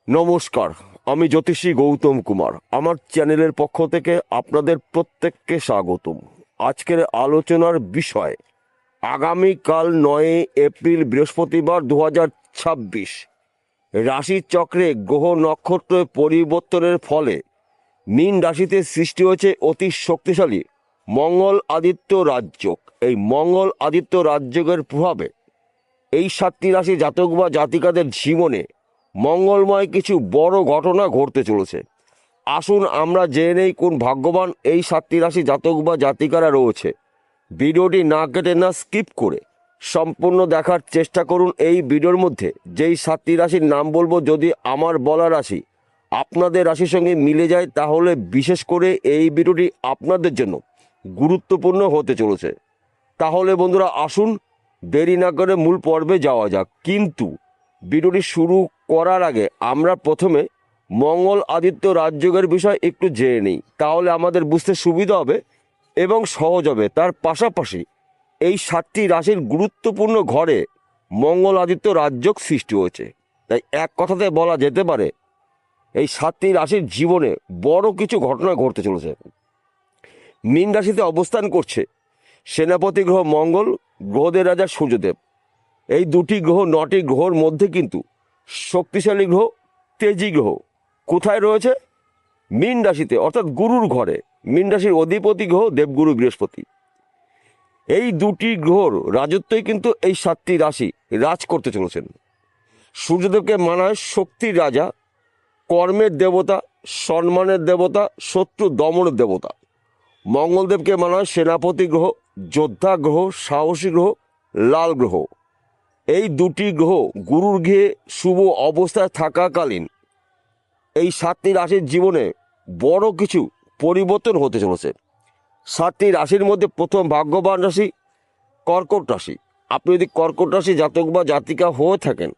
নমস্কার, আমি জ্যোতিষী গৌতম কুমার। আমার চ্যানেলের পক্ষ থেকে আপনাদের প্রত্যেককে স্বাগতম। আজকের আলোচনার বিষয় আগামীকাল 9 এপ্রিল বৃহস্পতিবার 2026 রাশিচক্রে গ্রহ নক্ষত্রের পরিবর্তনের ফলে মীন রাশিতে সৃষ্টি হয়েছে অতি শক্তিশালী মঙ্গল আদিত্য রাজযোগ। এই মঙ্গল আদিত্য রাজযোগের প্রভাবে এই 7টি রাশি জাতক বা জাতিকাদের জীবনে মঙ্গলময় কিছু বড় ঘটনা ঘটতে চলেছে। আসুন আমরা জেনে নেই কোন ভাগ্যবান এই 7টি রাশি জাতক বা জাতিকারা রয়েছে। ভিডিওটি না কেটে না স্কিপ করে সম্পূর্ণ দেখার চেষ্টা করুন। এই ভিডিওর মধ্যে যেই 7টি রাশির নাম বলবো, যদি আমার বলা রাশি আপনাদের রাশির সঙ্গে মিলে যায় তাহলে বিশেষ করে এই ভিডিওটি আপনাদের জন্য গুরুত্বপূর্ণ হতে চলেছে। তাহলে বন্ধুরা আসুন দেরি না করে মূল পর্বে যাওয়া যাক। কিন্তু ভিডিওটি শুরু করার আগে আমরা প্রথমে মঙ্গল আদিত্য রাজযোগের বিষয় একটু জেনে নিই, তাহলে আমাদের বুঝতে সুবিধা হবে এবং সহজ হবে। তার পাশাপাশি এই 7টি রাশির গুরুত্বপূর্ণ ঘরে মঙ্গল আদিত্য রাজযোগ সৃষ্টি হয়েছে। তাই এক কথাতে বলা যেতে পারে এই 7টি রাশির জীবনে বড় কিছু ঘটনা ঘটতে চলেছে। মীন রাশিতে অবস্থান করছে সেনাপতি গ্রহ মঙ্গল, গ্রহদের রাজা সূর্যদেব। এই দুটি গ্রহ 9টি গ্রহর মধ্যে কিন্তু শক্তিশালী গ্রহ তেজি গ্রহ কোথায় রয়েছে? মীন রাশিতে, অর্থাৎ গুরুর ঘরে। মীন রাশির অধিপতি গ্রহ দেবগুরু বৃহস্পতি। এই দুটি গ্রহর রাজত্বই কিন্তু এই 7টি রাশি রাজ করতে চলেছেন। সূর্যদেবকে মানা হয় শক্তির রাজা, কর্মের দেবতা, সম্মানের দেবতা, শত্রু দমনের দেবতা। মঙ্গলদেবকে মানা হয় সেনাপতি গ্রহ, যোদ্ধা গ্রহ, সাহসী গ্রহ, লাল গ্রহ। এই দুটি গ্রহ গুরুর গৃহে শুভ অবস্থায় থাকাকালীন এই 7টি রাশির জীবনে বড় কিছু পরিবর্তন হতে চলেছে। 7টি রাশির মধ্যে প্রথম ভাগ্যবান রাশি কর্কট রাশি। আপনি যদি কর্কট রাশি জাতক বা জাতিকা হয়ে থাকেন,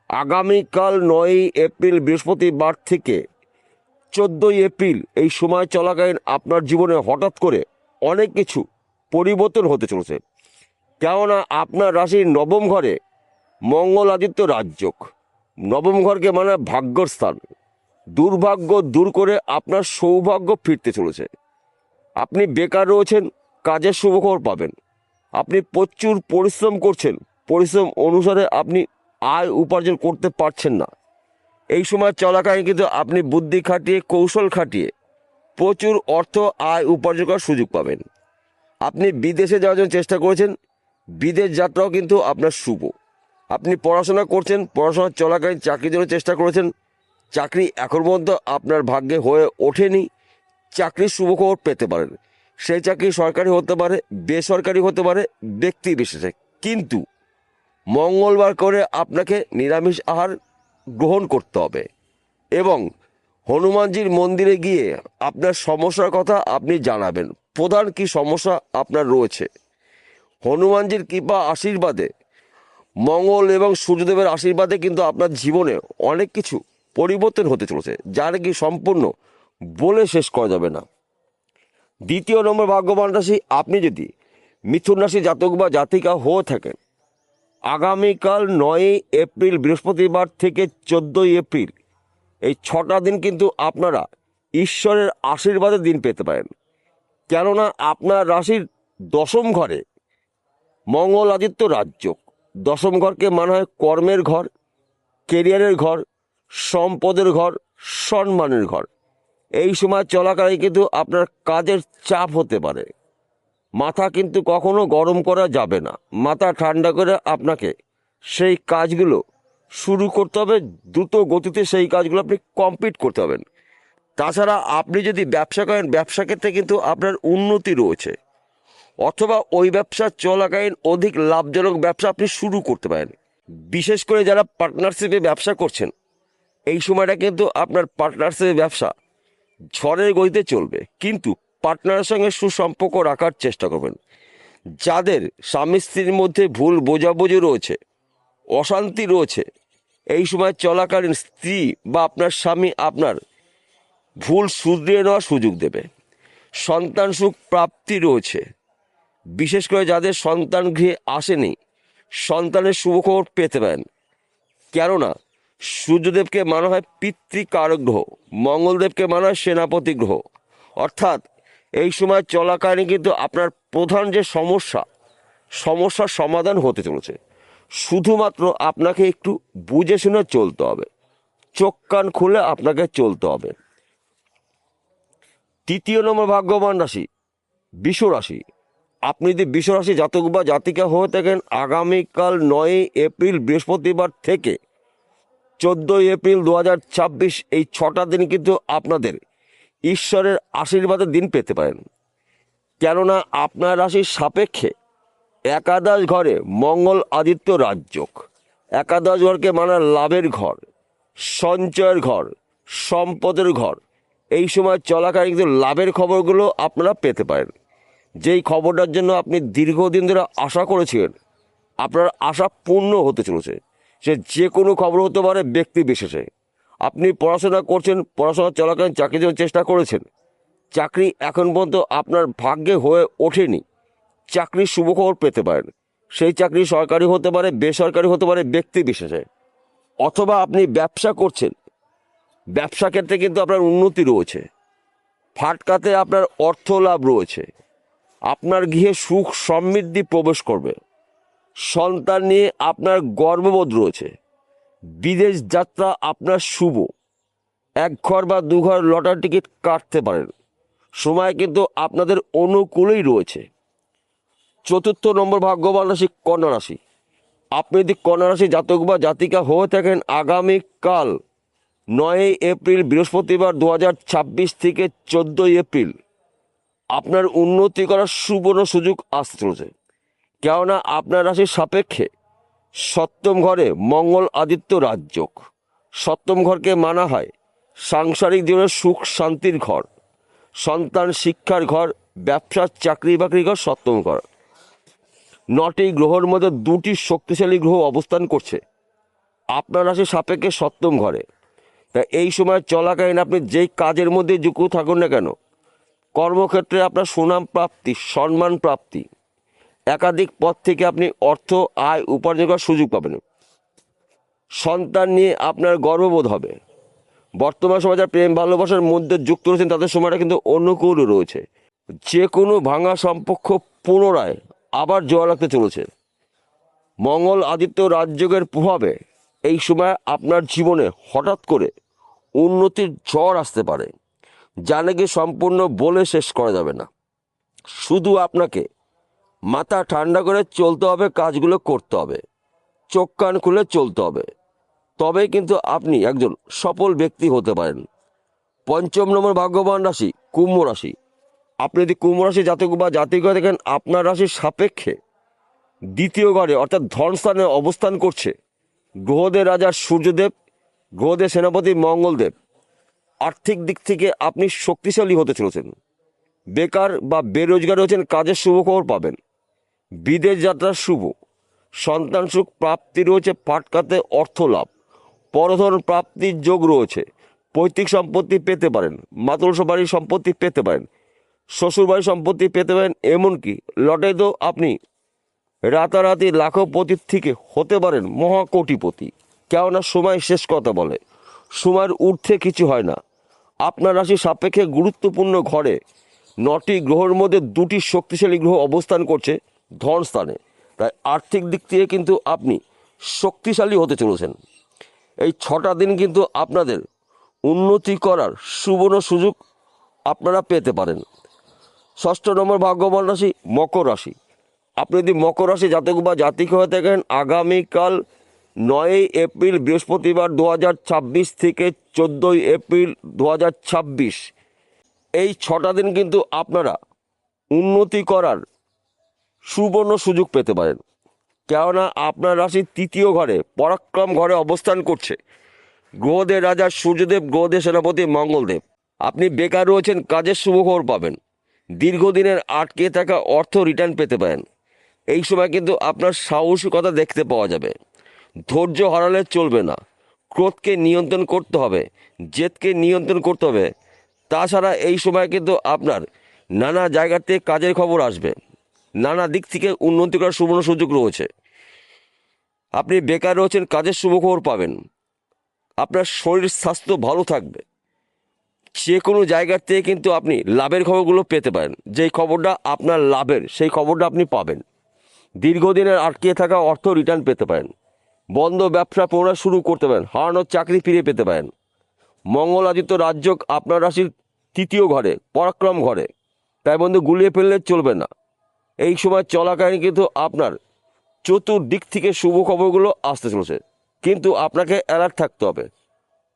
আগামীকাল 9 এপ্রিল বৃহস্পতিবার থেকে 14 এপ্রিল এই সময় চলাকালীন আপনার জীবনে হঠাৎ করে অনেক কিছু পরিবর্তন হতে চলেছে। কেননা আপনার রাশির নবম ঘরে মঙ্গল আদিত্য রাজযোগ। নবম ঘরকে মানে ভাগ্যর স্থান। দুর্ভাগ্য দূর করে আপনার সৌভাগ্য ফিরতে চলেছে। আপনি বেকার রয়েছেন, কাজের শুভখবর পাবেন। আপনি প্রচুর পরিশ্রম করছেন, পরিশ্রম অনুসারে আপনি আয় উপার্জন করতে পারছেন না। এই সময় চলাকালীন কিন্তু আপনি বুদ্ধি খাটিয়ে, কৌশল খাটিয়ে প্রচুর অর্থ আয় উপার্জন করার সুযোগ পাবেন। আপনি বিদেশে যাওয়ার জন্য চেষ্টা করেছেন, বিদেশ যাত্রাও কিন্তু আপনার শুভ। আপনি পড়াশোনা করছেন, পড়াশোনা চলাকালীন চাকরির জন্য চেষ্টা করেছেন, চাকরি এখন পর্যন্ত আপনার ভাগ্যে হয়ে ওঠেনি। চাকরির শুভখবর পেতে পারেন। সেই চাকরি সরকারি হতে পারে, বেসরকারি হতে পারে, ব্যক্তি বিশেষে। কিন্তু মঙ্গলবার করে আপনাকে নিরামিষ আহার গ্রহণ করতে হবে এবং হনুমানজির মন্দিরে গিয়ে আপনার সমস্যার কথা আপনি জানাবেন। প্রধান কি সমস্যা আপনার রয়েছে, হনুমানজির কৃপা আশীর্বাদে, মঙ্গল এবং সূর্যদেবের আশীর্বাদে কিন্তু আপনার জীবনে অনেক কিছু পরিবর্তন হতে চলেছে, যা নাকি সম্পূর্ণ বলে শেষ করা যাবে না। দ্বিতীয় নম্বর ভাগ্যবান রাশি, আপনি যদি মিথুন রাশি জাতক বা জাতিকা হয়ে থাকেন, আগামীকাল 9 এপ্রিল বৃহস্পতিবার থেকে 14 এপ্রিল এই 6টা দিন কিন্তু আপনারা ঈশ্বরের আশীর্বাদের দিন পেতে পারেন। কেননা আপনার রাশির দশম ঘরে মঙ্গল আদিত্য রাজযোগ। দশম ঘরকে মানা হয় কর্মের ঘর, কেরিয়ারের ঘর, সম্পদের ঘর, সম্মানের ঘর। এই সময় চলাকালীন কিন্তু আপনার কাজের চাপ হতে পারে। মাথা কিন্তু কখনো গরম করা যাবে না। মাথা ঠান্ডা করে আপনাকে সেই কাজগুলো শুরু করতে হবে। দ্রুত গতিতে সেই কাজগুলো আপনি কমপ্লিট করতে হবেন। তাছাড়া আপনি যদি ব্যবসা করেন, ব্যবসা ক্ষেত্রে কিন্তু আপনার উন্নতি রয়েছে, অথবা ওই ব্যবসা চলাকালীন অধিক লাভজনক ব্যবসা আপনি শুরু করতে পারেন। বিশেষ করে যারা পার্টনারশিপে ব্যবসা করছেন, এই সময়টা কিন্তু আপনার পার্টনারশিপে ব্যবসা ঝড়ের গতিতে চলবে, কিন্তু পার্টনারের সঙ্গে সুসম্পর্ক রাখার চেষ্টা করবেন। যাদের স্বামী স্ত্রীর মধ্যে ভুল বোঝাবুঝি রয়েছে, অশান্তি রয়েছে, এই সময় চলাকালীন স্ত্রী বা আপনার স্বামী আপনার ভুল শুধরিয়ে নেওয়ার সুযোগ দেবে। সন্তান সুখ প্রাপ্তি রয়েছে। বিশেষ করে যাদের সন্তান গৃহে আসেনি, সন্তানের শুভখবর পেতে পারেন। কেননা সূর্যদেবকে মানা হয় পিতৃকারক গ্রহ, মঙ্গলদেবকে মানা হয় সেনাপতি গ্রহ। অর্থাৎ এই সময় চলাকালীন কিন্তু আপনার প্রধান যে সমস্যার সমাধান হতে চলেছে। শুধুমাত্র আপনাকে একটু বুঝে শুনে চলতে হবে, চোখ কান খুলে আপনাকে চলতে হবে। তৃতীয় নম্বর ভাগ্যবান রাশি বৃষ রাশি। আপনি যদি বৃষ রাশি জাতক বা জাতিকা হয়ে থাকেন, আগামীকাল 9 এপ্রিল বৃহস্পতিবার থেকে 14 এপ্রিল 2026 এই 6টা দিন কিন্তু আপনাদের ঈশ্বরের আশীর্বাদের দিন পেতে পারেন। কেননা আপনার রাশির সাপেক্ষে একাদশ ঘরে মঙ্গল আদিত্য রাজযোগ। একাদশ ঘরকে মানে লাভের ঘর, সঞ্চয়ের ঘর, সম্পদের ঘর। এই সময় চলাকালীন কিন্তু লাভের খবরগুলো আপনারা পেতে পারেন। যেই খবরটার জন্য আপনি দীর্ঘদিন ধরে আশা করেছিলেন, আপনার আশা পূর্ণ হতে চলেছে। সে যে কোনো খবর হতে পারে ব্যক্তি বিশেষে। আপনি পড়াশোনা করছেন, পড়াশোনা চলাকালীন চাকরির জন্য চেষ্টা করেছেন, চাকরি এখন পর্যন্ত আপনার ভাগ্যে হয়ে ওঠেনি, চাকরির শুভখবর পেতে পারেন। সেই চাকরি সরকারি হতে পারে, বেসরকারি হতে পারে, ব্যক্তি বিশেষে। অথবা আপনি ব্যবসা করছেন, ব্যবসা ক্ষেত্রে কিন্তু আপনার উন্নতি রয়েছে, ফাটকাতে আপনার অর্থ লাভ রয়েছে, আপনার গৃহে সুখ সমৃদ্ধি প্রবেশ করবে, সন্তান নিয়ে আপনার গর্ববোধ রয়েছে, বিদেশ যাত্রা আপনার শুভ, এক ঘর বা দু ঘর লটারি টিকিট কাটতে পারেন। সময় কিন্তু আপনাদের অনুকূলেই রয়েছে। চতুর্থ নম্বর ভাগ্যবান রাশি কন্যা রাশি। আপনি যদি কন্যা রাশি জাতক বা জাতিকা হয়ে থাকেন, আগামীকাল 9 এপ্রিল বৃহস্পতিবার 2026 থেকে 14 এপ্রিল আপনার উন্নতি করার সুবর্ণ সুযোগ আসতে চলেছে। কেননা আপনার রাশির সাপেক্ষে সপ্তম ঘরে মঙ্গল আদিত্য রাজযোগ। সপ্তম ঘরকে মানা হয় সাংসারিক জীবনের সুখ শান্তির ঘর, সন্তান শিক্ষার ঘর, ব্যবসা চাকরি বাকরির ঘর সপ্তম ঘর। 9টি গ্রহের মধ্যে 2টি শক্তিশালী গ্রহ অবস্থান করছে আপনার রাশির সাপেক্ষে সপ্তম ঘরে। তা এই সময় চলাকালীন আপনি যেই কাজের মধ্যে যুক্ত থাকুন না কেন, কর্মক্ষেত্রে আপনার সুনাম প্রাপ্তি, সম্মান প্রাপ্তি, একাধিক পদ থেকে আপনি অর্থ আয় উপার্জন করার সুযোগ পাবেন। সন্তান নিয়ে আপনার গর্ববোধ হবে। বর্তমান সমাজের প্রেম ভালোবাসার মধ্যে যুক্ত রয়েছেন, তাদের সময়টা কিন্তু অনুকূল রয়েছে। যে কোনো ভাঙা সম্পর্ক পুনরায় আবার জোয়া লাগতে চলেছে। মঙ্গল আদিত্য রাজযোগের প্রভাবে এই সময় আপনার জীবনে হঠাৎ করে উন্নতির ঝড় আসতে পারে, যা নাকি সম্পূর্ণ বলে শেষ করা যাবে না। শুধু আপনাকে মাথা ঠান্ডা করে চলতে হবে, কাজগুলো করতে হবে, চোখ কান খুলে চলতে হবে, তবেই কিন্তু আপনি একজন সফল ব্যক্তি হতে পারেন। পঞ্চম নম্বর ভাগ্যবান রাশি কুম্ভ রাশি। আপনি যদি কুম্ভ রাশি জাতক বা জাতিকা দেখেন, আপনার রাশির সাপেক্ষে দ্বিতীয় ঘরে অর্থাৎ ধনস্থানে অবস্থান করছে গ্রহদের রাজা সূর্যদেব, গ্রহদের সেনাপতি মঙ্গলদেব। আর্থিক দিক থেকে আপনি শক্তিশালী হতে চলেছেন। বেকার বা বেরোজগার রয়েছেন, কাজের শুভ খবর পাবেন। বিদেশ যাত্রার শুভ, সন্তান সুখ প্রাপ্তি রয়েছে, ফাটকাতে অর্থ লাভ, পরধন প্রাপ্তির যোগ রয়েছে। পৈতৃক সম্পত্তি পেতে পারেন, মাতুল বাড়ির সম্পত্তি পেতে পারেন, শ্বশুর বাড়ির সম্পত্তি পেতে পারেন। এমনকি লটারিতেও আপনি রাতারাতি লাখপতির থেকে হতে পারেন মহাকোটিপতি। কেননা সময় শেষ কথা বলে, সময়ের ঊর্ধ্বে কিছু হয় না। আপনার রাশি সাপেক্ষে গুরুত্বপূর্ণ ঘরে 9টি গ্রহের মধ্যে 2টি শক্তিশালী গ্রহ অবস্থান করছে ধনস্থানে। তাই আর্থিক দিক থেকে কিন্তু আপনি শক্তিশালী হতে চলেছেন। এই 6টা দিন কিন্তু আপনাদের উন্নতি করার সুবর্ণ সুযোগ আপনারা পেতে পারেন। ষষ্ঠ নম্বর ভাগ্যবান রাশি মকর রাশি। আপনি যদি মকর রাশি জাতক বা জাতিক হয়ে থাকেন, আগামীকাল 9 এপ্রিল বৃহস্পতিবার 2026 থেকে 14 এপ্রিল 2026 এই 6টা দিন কিন্তু আপনারা উন্নতি করার সুবর্ণ সুযোগ পেতে পারেন। কেননা আপনার রাশির তৃতীয় ঘরে পরাক্রম ঘরে অবস্থান করছে গ্রহদের রাজা সূর্যদেব, গ্রহদের সেনাপতি মঙ্গলদেব। আপনি বেকার রয়েছেন, কাজের শুভখবর পাবেন। দীর্ঘদিনের আটকে থাকা অর্থ রিটার্ন পেতে পারেন। এই সময় কিন্তু আপনার সাহসিকতা দেখতে পাওয়া যাবে। ধৈর্য হারালে চলবে না, ক্রোধকে নিয়ন্ত্রণ করতে হবে, জেদকে নিয়ন্ত্রণ করতে হবে। তাছাড়া এই সময় কিন্তু আপনার নানা জায়গা থেকে কাজের খবর আসবে, নানা দিক থেকে উন্নতি করার সুবর্ণ সুযোগ রয়েছে। আপনি বেকার রয়েছেন, কাজের শুভখবর পাবেন। আপনার শরীর স্বাস্থ্য ভালো থাকবে। যে কোনো জায়গার থেকে কিন্তু আপনি লাভের খবরগুলো পেতে পারেন। যেই খবরটা আপনার লাভের সেই খবরটা আপনি পাবেন। দীর্ঘদিনের আটকে থাকা অর্থ রিটার্ন পেতে পারেন। বন্ধ ব্যবসা পুনরায় শুরু করতে পারেন। হারানোর চাকরি ফিরে পেতে পারেন। মঙ্গল আদিত্য রাজযোগ আপনার রাশির তৃতীয় ঘরে, পরাক্রম ঘরে। তাই বন্ধু, গুলিয়ে ফেললে চলবে না। এই সময় চলাকালীন কিন্তু আপনার চতুর্দিক থেকে শুভ খবরগুলো আসতে চলেছে, কিন্তু আপনাকে অ্যালার্ট থাকতে হবে,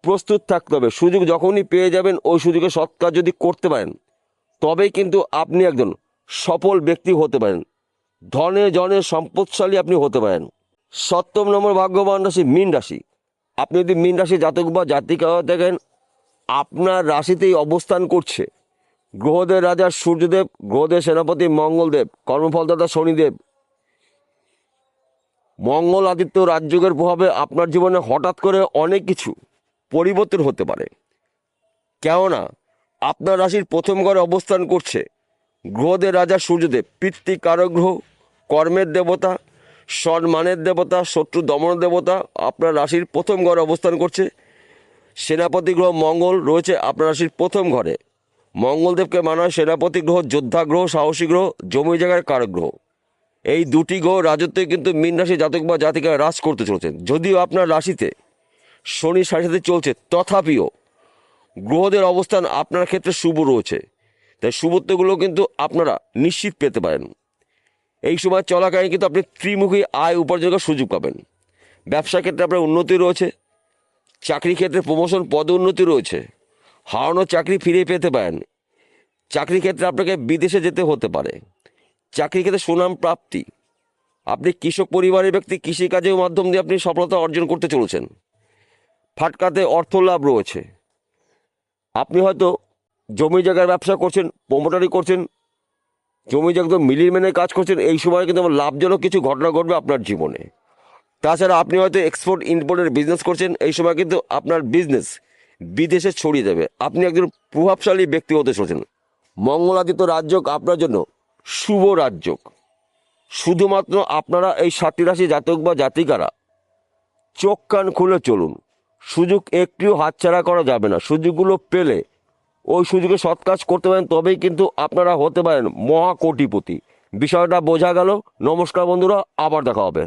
প্রস্তুত থাকতে হবে। সুযোগ যখনই পেয়ে যাবেন ওই সুযোগে সৎ কাজ যদি করতে পারেন তবেই কিন্তু আপনি একজন সফল ব্যক্তি হতে পারেন। ধনে জনে সম্পদশালী আপনি হতে পারেন। সপ্তম নম্বর ভাগ্যবান রাশি মীন রাশি। আপনি যদি মীন রাশি জাতক বা জাতিকা হয়ে থাকেন, আপনার রাশিতেই অবস্থান করছে গ্রহদের রাজা সূর্যদেব, গ্রহদের সেনাপতি মঙ্গলদেব, কর্মফলদাতা শনিদেব। মঙ্গল আদিত্য রাজযোগের প্রভাবে আপনার জীবনে হঠাৎ করে অনেক কিছু পরিবর্তন হতে পারে। কেননা আপনার রাশির প্রথম ঘরে অবস্থান করছে গ্রহদের রাজা সূর্যদেব, পিতৃকারক গ্রহ, কর্মের দেবতা, সম্মানের দেবতা, শত্রু দমন দেবতা। আপনার রাশির প্রথম ঘরে অবস্থান করছে। সেনাপতি গ্রহ মঙ্গল রয়েছে আপনার রাশির প্রথম ঘরে। মঙ্গলদেবকে মানা হয় সেনাপতি গ্রহ, যোদ্ধা গ্রহ, সাহসী গ্রহ, জমি জায়গার কারক গ্রহ। এই দুটি গ্রহ রাজত্বে কিন্তু মীন রাশি জাতক বা জাতিকা হ্রাস করতে চলছেন। যদিও আপনার রাশিতে শনি সাথে চলছে, তথাপিও গ্রহদের অবস্থান আপনার ক্ষেত্রে শুভ রয়েছে। তাই শুভত্বগুলো কিন্তু আপনারা নিশ্চিত পেতে পারেন। এই সময় চলাকালীন কিন্তু আপনি ত্রিমুখী আয় উপার্জনের সুযোগ পাবেন। ব্যবসা ক্ষেত্রে আপনার উন্নতি রয়েছে। চাকরি ক্ষেত্রে প্রমোশন, পদ উন্নতি রয়েছে। হারানো চাকরি ফিরে পেতে পারেন। চাকরি ক্ষেত্রে আপনাকে বিদেশে যেতে হতে পারে। চাকরি ক্ষেত্রে সুনাম প্রাপ্তি। আপনি কৃষক পরিবারের ব্যক্তি, কৃষিকাজের মাধ্যম দিয়ে আপনি সফলতা অর্জন করতে চলেছেন। ফাটকাতে অর্থ লাভ রয়েছে। আপনি হয়তো জমি জায়গার ব্যবসা করছেন, প্রমোটারি করছেন, জমি জায়গা মিলিয়ে মেনে কাজ করছেন। এই সময় কিন্তু আমার লাভজনক কিছু ঘটনা ঘটবে আপনার জীবনে। তাছাড়া আপনি হয়তো এক্সপোর্ট ইম্পোর্টের বিজনেস করছেন। এই সময় কিন্তু আপনার বিজনেস বিদেশে ছড়িয়ে যাবে। আপনি একজন প্রভাবশালী ব্যক্তি হতে চলেছেন। মঙ্গলাদিত্য রাজযোগ আপনার জন্য শুভ রাজযোগ। শুধুমাত্র আপনারা এই 7টি রাশি জাতক বা জাতিকারা চোখ কান খুলে চলুন। সুযোগ একটিও হাতছাড়া করা যাবে না। সুযোগগুলো পেলে ওই সুযোগে সৎ কাজ করতে পারেন, তবেই কিন্তু আপনারা হতে পারেন মহাকোটিপতি। বিষয়টা বোঝা গেল। নমস্কার বন্ধুরা, আবার দেখা হবে।